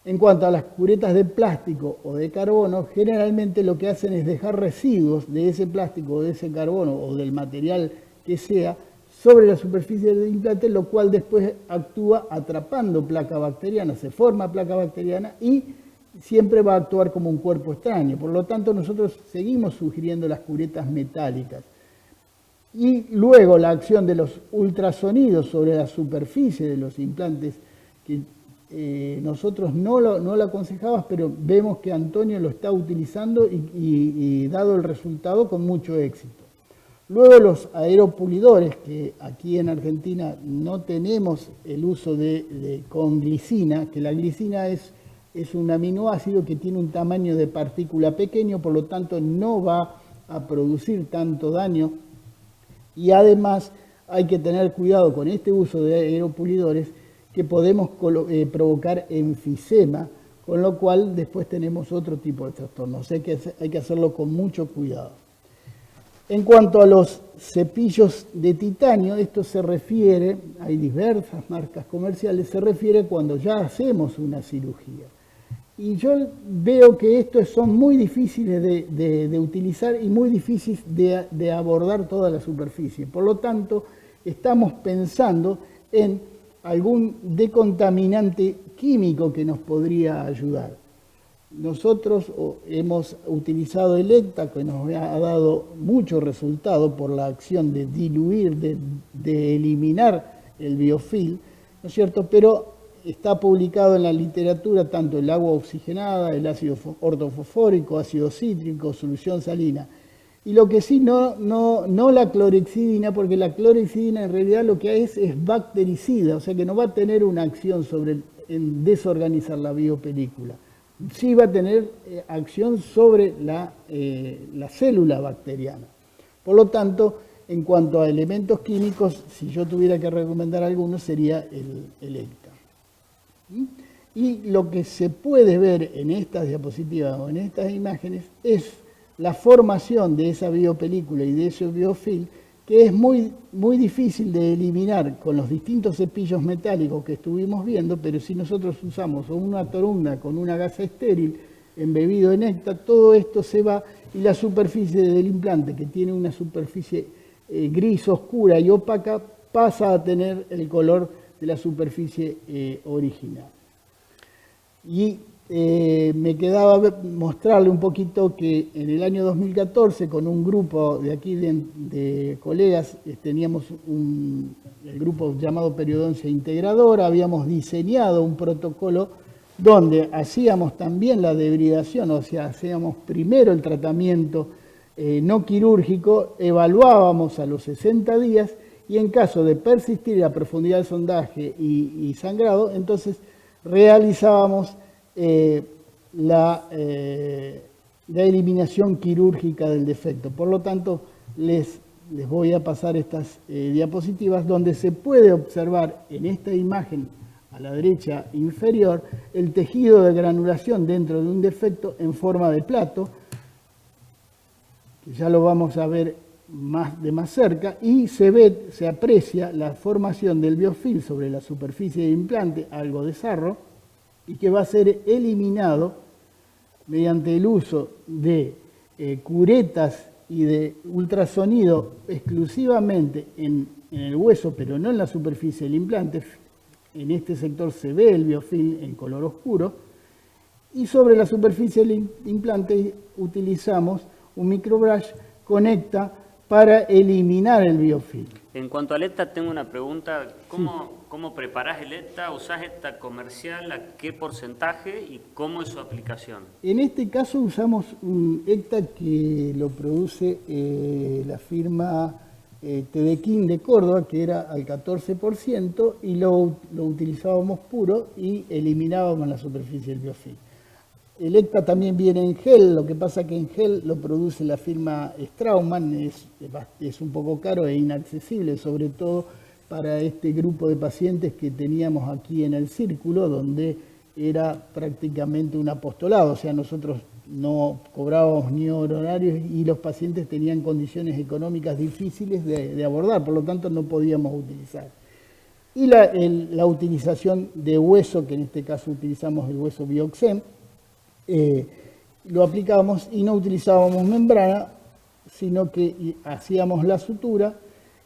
Speaker 2: En cuanto a las curetas de plástico o de carbono, generalmente lo que hacen es dejar residuos de ese plástico o de ese carbono o del material que sea sobre la superficie del implante, lo cual después actúa atrapando placa bacteriana, se forma placa bacteriana y siempre va a actuar como un cuerpo extraño. Por lo tanto, nosotros seguimos sugiriendo las curetas metálicas. Y luego la acción de los ultrasonidos sobre la superficie de los implantes, que nosotros no lo aconsejamos, pero vemos que Antonio lo está utilizando y dado el resultado con mucho éxito. Luego los aeropulidores, que aquí en Argentina no tenemos el uso con glicina, que la glicina es un aminoácido que tiene un tamaño de partícula pequeño, por lo tanto no va a producir tanto daño. Y además hay que tener cuidado con este uso de aeropulidores que podemos provocar enfisema, con lo cual después tenemos otro tipo de trastornos. Hay que hacerlo con mucho cuidado. En cuanto a los cepillos de titanio, esto se refiere, hay diversas marcas comerciales, se refiere cuando ya hacemos una cirugía. Y yo veo que estos son muy difíciles de utilizar y muy difíciles de abordar toda la superficie. Por lo tanto, estamos pensando en algún decontaminante químico que nos podría ayudar. Nosotros hemos utilizado Electa, que nos ha dado mucho resultado por la acción de diluir, de eliminar el biofilm, ¿no es cierto? Pero está publicado en la literatura tanto el agua oxigenada, el ácido ortofosfórico, ácido cítrico, solución salina. Y lo que sí, no la clorexidina, porque la clorexidina en realidad lo que es bactericida, o sea que no va a tener una acción en desorganizar la biopelícula. Sí va a tener acción sobre la célula bacteriana. Por lo tanto, en cuanto a elementos químicos, si yo tuviera que recomendar alguno, sería el Electa. Y lo que se puede ver en estas diapositivas o en estas imágenes es la formación de esa biopelícula y de ese biofilm, que es muy difícil de eliminar con los distintos cepillos metálicos que estuvimos viendo, pero si nosotros usamos una torunda con una gasa estéril embebido en Electa, todo esto se va y la superficie del implante, que tiene una superficie gris oscura y opaca, pasa a tener el color de la superficie original. Y me quedaba mostrarle un poquito que en el año 2014 con un grupo de aquí de colegas teníamos el grupo llamado Periodoncia Integradora, habíamos diseñado un protocolo donde hacíamos también la debridación, o sea, hacíamos primero el tratamiento no quirúrgico, evaluábamos a los 60 días y en caso de persistir la profundidad del sondaje y sangrado, entonces realizábamos la eliminación quirúrgica del defecto. Por lo tanto, les voy a pasar estas diapositivas donde se puede observar en esta imagen a la derecha inferior el tejido de granulación dentro de un defecto en forma de plato, que ya lo vamos a ver de más cerca, y se aprecia la formación del biofilm sobre la superficie de implante, algo de sarro, y que va a ser eliminado mediante el uso de curetas y de ultrasonido exclusivamente en el hueso, pero no en la superficie del implante. En este sector se ve el biofilm en color oscuro, y sobre la superficie del implante utilizamos un microbrush con Electa para eliminar el biofilm.
Speaker 1: En cuanto a Electa, tengo una pregunta. ¿Cómo preparás Electa? ¿Usás Electa comercial? ¿A qué porcentaje? ¿Y cómo es su aplicación?
Speaker 2: En este caso usamos un Electa que lo produce la firma Tedequín de Córdoba, que era al 14%, y lo utilizábamos puro y eliminábamos la superficie del biofilm. Electa también viene en gel, lo que pasa que en gel lo produce la firma Straumann, es un poco caro e inaccesible, sobre todo para este grupo de pacientes que teníamos aquí en el círculo, donde era prácticamente un apostolado, o sea, nosotros no cobrábamos ni honorarios y los pacientes tenían condiciones económicas difíciles de abordar, por lo tanto no podíamos utilizar. y la utilización de hueso, que en este caso utilizamos el hueso Bioxem, lo aplicábamos y no utilizábamos membrana, sino que hacíamos la sutura,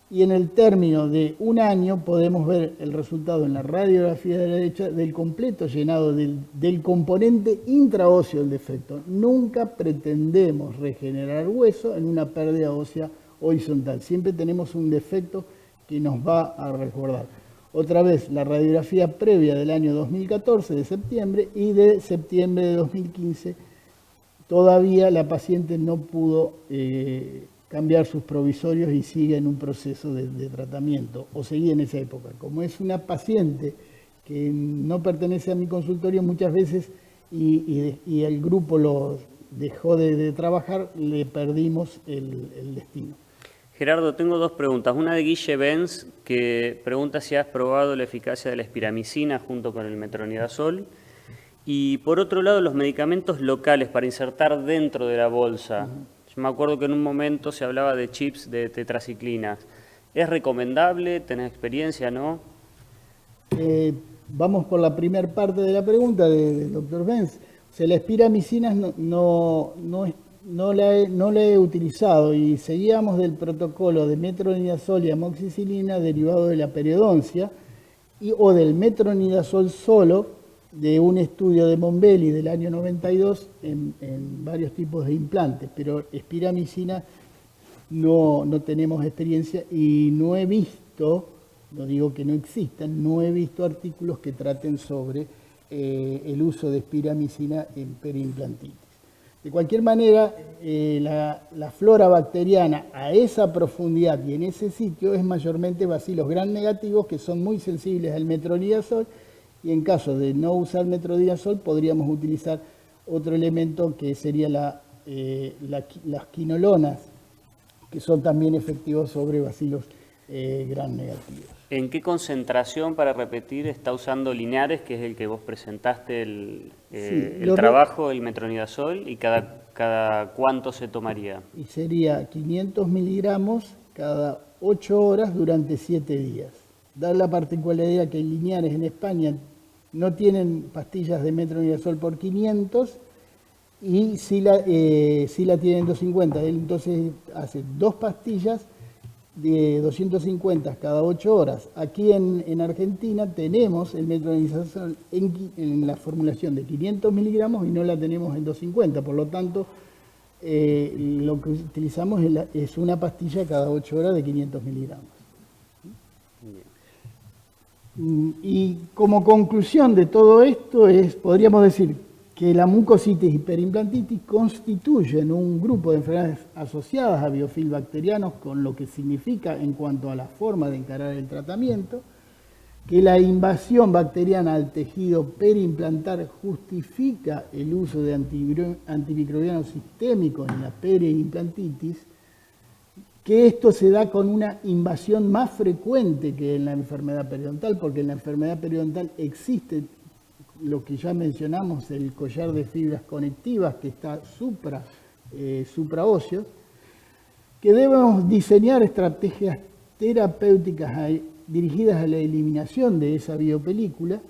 Speaker 2: y en el término de un año podemos ver el resultado en la radiografía de la derecha del completo llenado del componente intraóseo del defecto. Nunca pretendemos regenerar hueso en una pérdida ósea horizontal. Siempre tenemos un defecto que nos va a resguardar. Otra vez, la radiografía previa del año 2014 de septiembre y de septiembre de 2015, todavía la paciente no pudo cambiar sus provisorios y sigue en un proceso de tratamiento, o seguía en esa época. Como es una paciente que no pertenece a mi consultorio muchas veces y el grupo lo dejó de trabajar, le perdimos el destino.
Speaker 1: Gerardo, tengo dos preguntas. Una de Guille Benz, que pregunta si has probado la eficacia de la espiramicina junto con el metronidazol. Y por otro lado, los medicamentos locales para insertar dentro de la bolsa. Yo me acuerdo que en un momento se hablaba de chips de tetraciclinas. ¿Es recomendable? ¿Tenés experiencia, no?
Speaker 2: Vamos por la primera parte de la pregunta del doctor Benz. O sea, la espiramicina no la he utilizado y seguíamos del protocolo de metronidazol y amoxicilina derivado de la periodoncia o del metronidazol solo, de un estudio de Monbelli del año 92 en varios tipos de implantes, pero espiramicina no tenemos experiencia y no he visto, no digo que no existan, no he visto artículos que traten sobre el uso de espiramicina en periimplantitis. De cualquier manera, la flora bacteriana a esa profundidad y en ese sitio es mayormente bacilos gram negativos que son muy sensibles al metronidazol. Y en caso de no usar metronidazol, podríamos utilizar otro elemento que sería las quinolonas, que son también efectivos sobre bacilos gram negativos.
Speaker 1: ¿En qué concentración, para repetir, está usando Linares, que es el que vos presentaste el trabajo, el metronidazol, y cada cuánto se tomaría?
Speaker 2: Y sería 500 miligramos cada 8 horas durante 7 días. Da la particularidad que en Linares, en España, no tienen pastillas de metronidazol por 500 y sí la tienen 250. Él entonces hace 2 pastillas de 250 cada 8 horas. Aquí en Argentina tenemos el metronidazol en la formulación de 500 miligramos y no la tenemos en 250. Por lo tanto, lo que utilizamos es una pastilla cada 8 horas de 500 miligramos. Y como conclusión de todo esto podríamos decir que la mucositis y periimplantitis constituyen un grupo de enfermedades asociadas a biofil bacterianos, con lo que significa en cuanto a la forma de encarar el tratamiento, que la invasión bacteriana al tejido periimplantar justifica el uso de antimicrobianos sistémicos en la periimplantitis, que esto se da con una invasión más frecuente que en la enfermedad periodontal, porque en la enfermedad periodontal existe lo que ya mencionamos, el collar de fibras conectivas que está supraóseo, que debemos diseñar estrategias terapéuticas dirigidas a la eliminación de esa biopelícula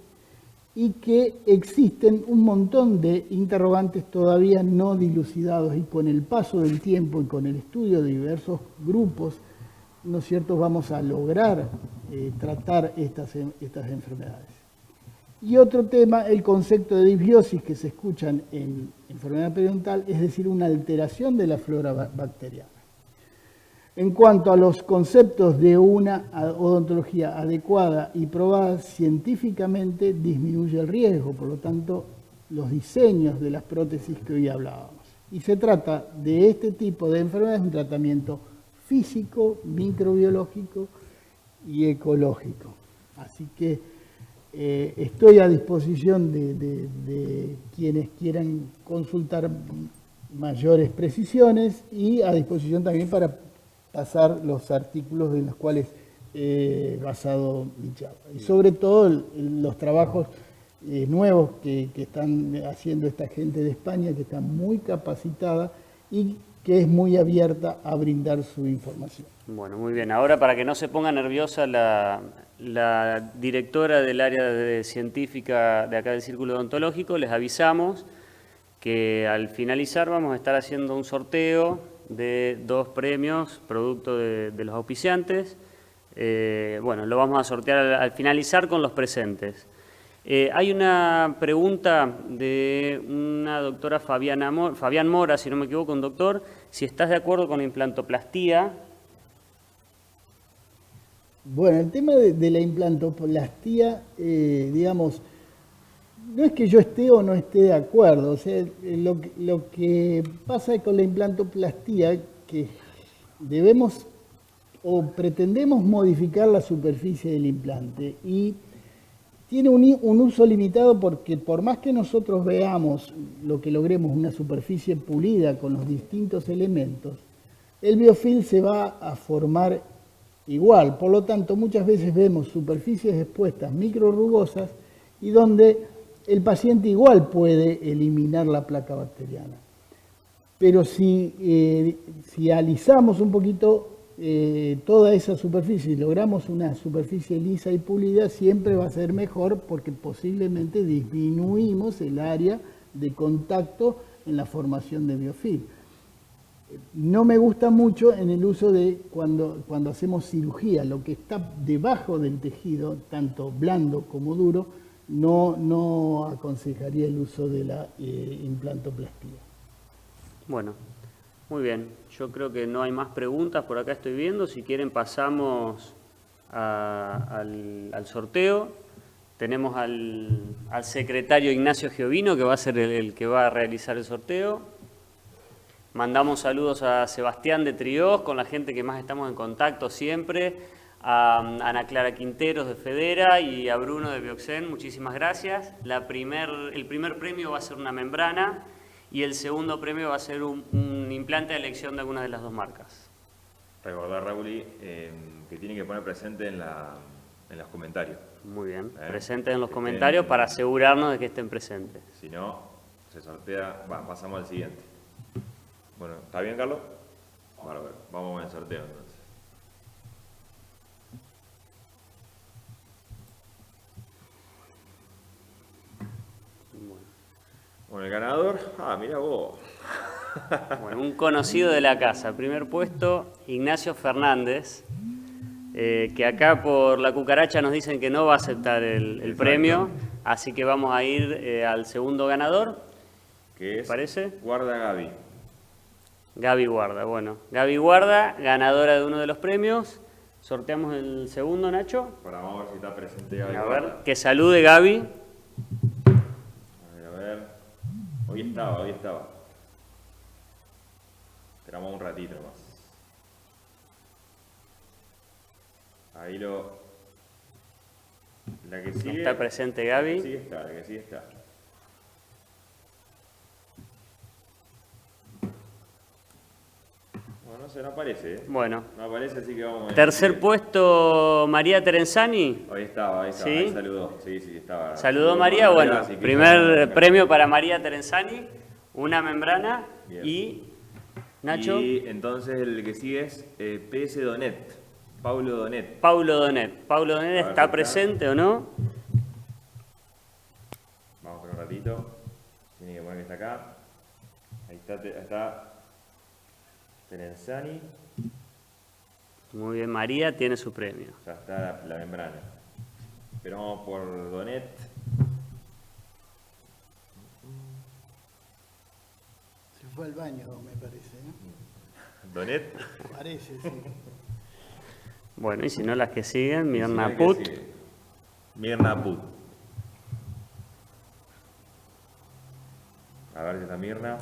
Speaker 2: y que existen un montón de interrogantes todavía no dilucidados y con el paso del tiempo y con el estudio de diversos grupos, ¿no es cierto?, vamos a lograr tratar estas enfermedades. Y otro tema, el concepto de disbiosis que se escuchan en enfermedad periodontal, es decir, una alteración de la flora bacteriana. En cuanto a los conceptos de una odontología adecuada y probada científicamente, disminuye el riesgo, por lo tanto, los diseños de las prótesis que hoy hablábamos. Y se trata de este tipo de enfermedades, un tratamiento físico, microbiológico y ecológico. Así que estoy a disposición de quienes quieran consultar mayores precisiones y a disposición también para pasar los artículos en los cuales he basado mi charla. Y sobre todo los trabajos nuevos que están haciendo esta gente de España, que está muy capacitada y que es muy abierta a brindar su información.
Speaker 1: Bueno, muy bien. Ahora, para que no se ponga nerviosa la directora del área científica de acá del Círculo Odontológico, les avisamos que al finalizar vamos a estar haciendo un sorteo de 2 premios, producto de los auspiciantes. Bueno, lo vamos a sortear al finalizar con los presentes. Hay una pregunta de una doctora Fabián Mora, si no me equivoco, un doctor, si estás de acuerdo con la implantoplastía.
Speaker 2: Bueno, el tema de la implantoplastía, digamos, no es que yo esté o no esté de acuerdo, o sea, lo que pasa con la implantoplastía, que debemos o pretendemos modificar la superficie del implante y tiene un uso limitado porque por más que nosotros veamos lo que logremos, una superficie pulida con los distintos elementos, el biofilm se va a formar igual. Por lo tanto, muchas veces vemos superficies expuestas microrrugosas y donde el paciente igual puede eliminar la placa bacteriana. Pero si alisamos un poquito toda esa superficie y logramos una superficie lisa y pulida, siempre va a ser mejor porque posiblemente disminuimos el área de contacto en la formación de biofilm. No me gusta mucho en el uso de cuando hacemos cirugía, lo que está debajo del tejido, tanto blando como duro, no aconsejaría el uso de la implantoplastía.
Speaker 1: Bueno, muy bien. Yo creo que no hay más preguntas por acá estoy viendo. Si quieren pasamos al sorteo. Tenemos al secretario Ignacio Giovino, que va a ser el que va a realizar el sorteo. Mandamos saludos a Sebastián de Triós, con la gente que más estamos en contacto siempre, a Ana Clara Quinteros de Federa y a Bruno de Bioxen. Muchísimas gracias. El primer premio va a ser una membrana y el segundo premio va a ser un implante de elección de alguna de las 2 marcas.
Speaker 3: Recordar, Raúl, que tiene que poner presente en los comentarios.
Speaker 1: Muy bien, presentes en los comentarios para asegurarnos de que estén presentes.
Speaker 3: Si no, se sortea, pasamos al siguiente. Bueno, ¿está bien, Carlos? Bárbaro. Vamos con el sorteo entonces. Bueno, el ganador, mira vos.
Speaker 1: Bueno, un conocido de la casa, primer puesto, Ignacio Fernández, que acá por la cucaracha nos dicen que no va a aceptar el premio, así que vamos a ir al segundo ganador.
Speaker 3: ¿Qué es?
Speaker 1: ¿Parece?
Speaker 3: Guarda Gaby.
Speaker 1: Gaby Guarda, bueno. Gaby Guarda, ganadora de uno de los premios. Sorteamos el segundo, Nacho.
Speaker 3: Vamos a ver si está presente Gaby.
Speaker 1: A ver, que salude Gaby.
Speaker 3: A ver. Hoy estaba. Esperamos un ratito más. Ahí la que sigue.
Speaker 1: Está presente Gaby.
Speaker 3: La que sigue está. No aparece,
Speaker 1: Bueno.
Speaker 3: No aparece, así que vamos a ver.
Speaker 1: Tercer puesto, María Terenzani.
Speaker 3: Ahí estaba,
Speaker 1: ¿Sí?
Speaker 3: Ahí saludó. Sí, estaba.
Speaker 1: Saludó María, bueno, primer premio para María Terenzani, una membrana. Bien. Y Nacho.
Speaker 3: Y entonces el que sigue es PS Donet, Paulo Donet.
Speaker 1: Paulo Donet está presente o no.
Speaker 3: Vamos por un ratito. Tiene que poner que está acá. Ahí está. Terenzani.
Speaker 1: Muy bien, María tiene su premio.
Speaker 3: Ya está la membrana. Esperamos por Donet.
Speaker 2: Se fue al baño, me parece.
Speaker 3: ¿Donet?
Speaker 2: Parece, sí.
Speaker 1: Bueno, y si no, las que siguen, Mirna Put.
Speaker 3: Mirna Put. A ver si está Mirna.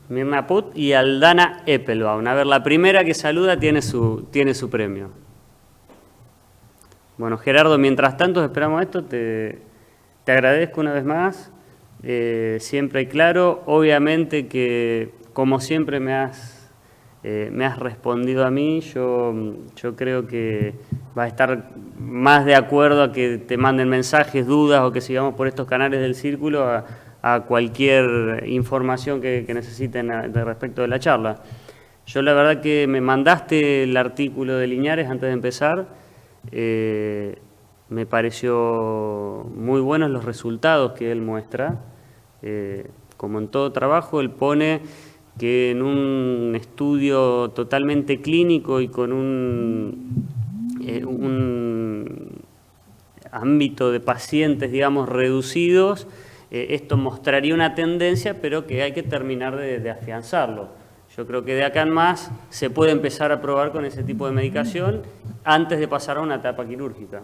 Speaker 1: Mirna Put y Aldana Eppelbaum. A ver, la primera que saluda tiene su premio. Bueno, Gerardo, mientras tanto esperamos esto, te agradezco una vez más. Siempre hay claro, obviamente que como siempre me has respondido a mí, yo creo que va a estar más de acuerdo a que te manden mensajes, dudas o que sigamos por estos canales del Círculo a cualquier información que necesiten respecto de la charla. Yo la verdad que me mandaste el artículo de Liñares antes de empezar. Me pareció muy buenos los resultados que él muestra. Como en todo trabajo, él pone que en un estudio totalmente clínico y con un ámbito de pacientes, digamos, reducidos, esto mostraría una tendencia, pero que hay que terminar de afianzarlo. Yo creo que de acá en más se puede empezar a probar con ese tipo de medicación antes de pasar a una etapa quirúrgica.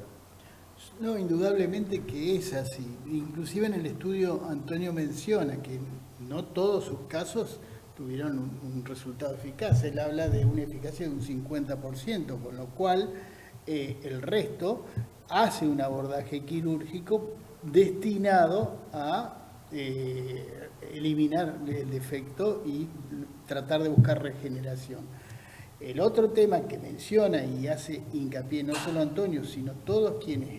Speaker 2: No, indudablemente que es así. Inclusive en el estudio Antonio menciona que no todos sus casos tuvieron un resultado eficaz. Él habla de una eficacia de un 50%, con lo cual el resto hace un abordaje quirúrgico destinado a eliminar el defecto y tratar de buscar regeneración. El otro tema que menciona y hace hincapié no solo Antonio, sino todos quienes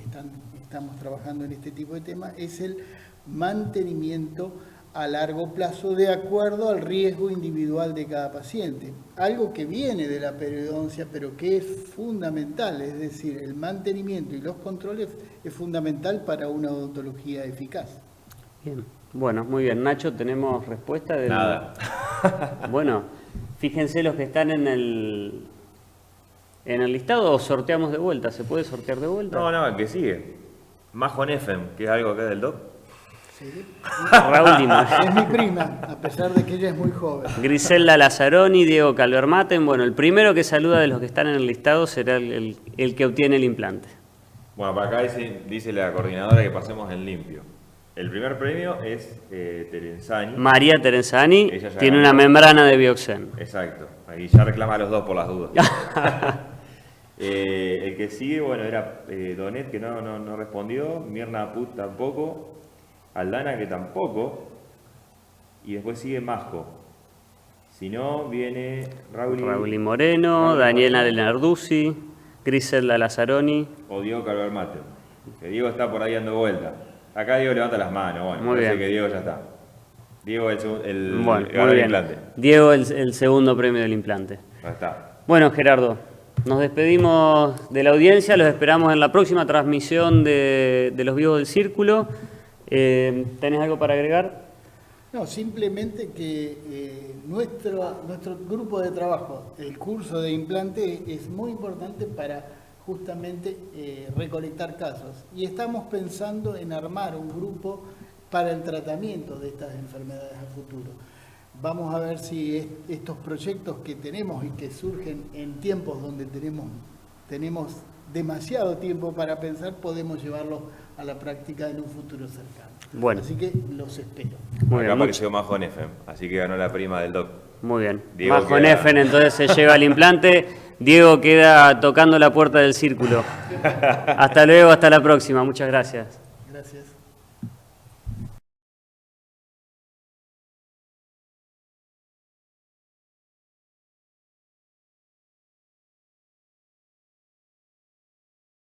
Speaker 2: estamos trabajando en este tipo de temas, es el mantenimiento a largo plazo de acuerdo al riesgo individual de cada paciente. Algo que viene de la periodoncia, pero que es fundamental, es decir, el mantenimiento y los controles es fundamental para una odontología eficaz.
Speaker 1: Bien. Bueno, muy bien. Nacho, ¿tenemos respuesta?
Speaker 3: Nada.
Speaker 1: Bueno, fíjense los que están en el listado, o sorteamos de vuelta. ¿Se puede sortear de vuelta?
Speaker 3: No, el que sigue. Majo Neffen, que es algo acá del doc.
Speaker 2: Sí.
Speaker 1: Raúl Lima.
Speaker 2: Es mi prima, a pesar de que ella es muy joven.
Speaker 1: Griselda Lazzaroni, Diego Calvermaten. Bueno, el primero que saluda de los que están en el listado será el que obtiene el implante.
Speaker 3: Bueno, para acá dice la coordinadora que pasemos en limpio. El primer premio es Terenzani.
Speaker 1: María Terenzani
Speaker 3: Ella ya
Speaker 1: tiene
Speaker 3: ganó.
Speaker 1: una membrana de Bioxen.
Speaker 3: Exacto. Ahí ya reclama a los dos por las dudas. El que sigue, bueno, era Donet, que no respondió. Mirna Put tampoco. Aldana, que tampoco. Y después sigue Masco. Si no, viene
Speaker 1: Raúl Moreno, Daniela Lenarduzzi, Griselda Lazzaroni.
Speaker 3: o Diego Calvermate. Que Diego está por ahí dando vuelta. Acá Diego levanta las manos. Bueno,
Speaker 1: Muy
Speaker 3: parece
Speaker 1: bien.
Speaker 3: que Diego ya está. Diego el
Speaker 1: Bueno,
Speaker 3: ganó
Speaker 1: muy
Speaker 3: el
Speaker 1: bien.
Speaker 3: implante.
Speaker 1: Diego, el segundo premio del implante.
Speaker 3: Ya está.
Speaker 1: Bueno, Gerardo, nos despedimos de la audiencia, los esperamos en la próxima transmisión de los Vivos del Círculo. ¿Tenés algo para agregar?
Speaker 2: No, simplemente que nuestro grupo de trabajo, el curso de implante, es muy importante para justamente recolectar casos. Y estamos pensando en armar un grupo para el tratamiento de estas enfermedades a futuro. Vamos a ver si estos proyectos que tenemos y que surgen en tiempos donde tenemos demasiado tiempo para pensar, podemos llevarlos a la práctica en un futuro cercano.
Speaker 1: Bueno.
Speaker 2: Así que los espero.
Speaker 1: Muy
Speaker 3: Acá
Speaker 1: bien,
Speaker 3: apareció Majo Neffen, así que ganó la prima del doc.
Speaker 1: muy bien.
Speaker 3: Diego
Speaker 1: Bajo
Speaker 3: queda-
Speaker 1: Neffen entonces se lleva el implante. Diego queda tocando la puerta del círculo. Hasta luego, hasta la próxima. Muchas gracias.
Speaker 2: Gracias.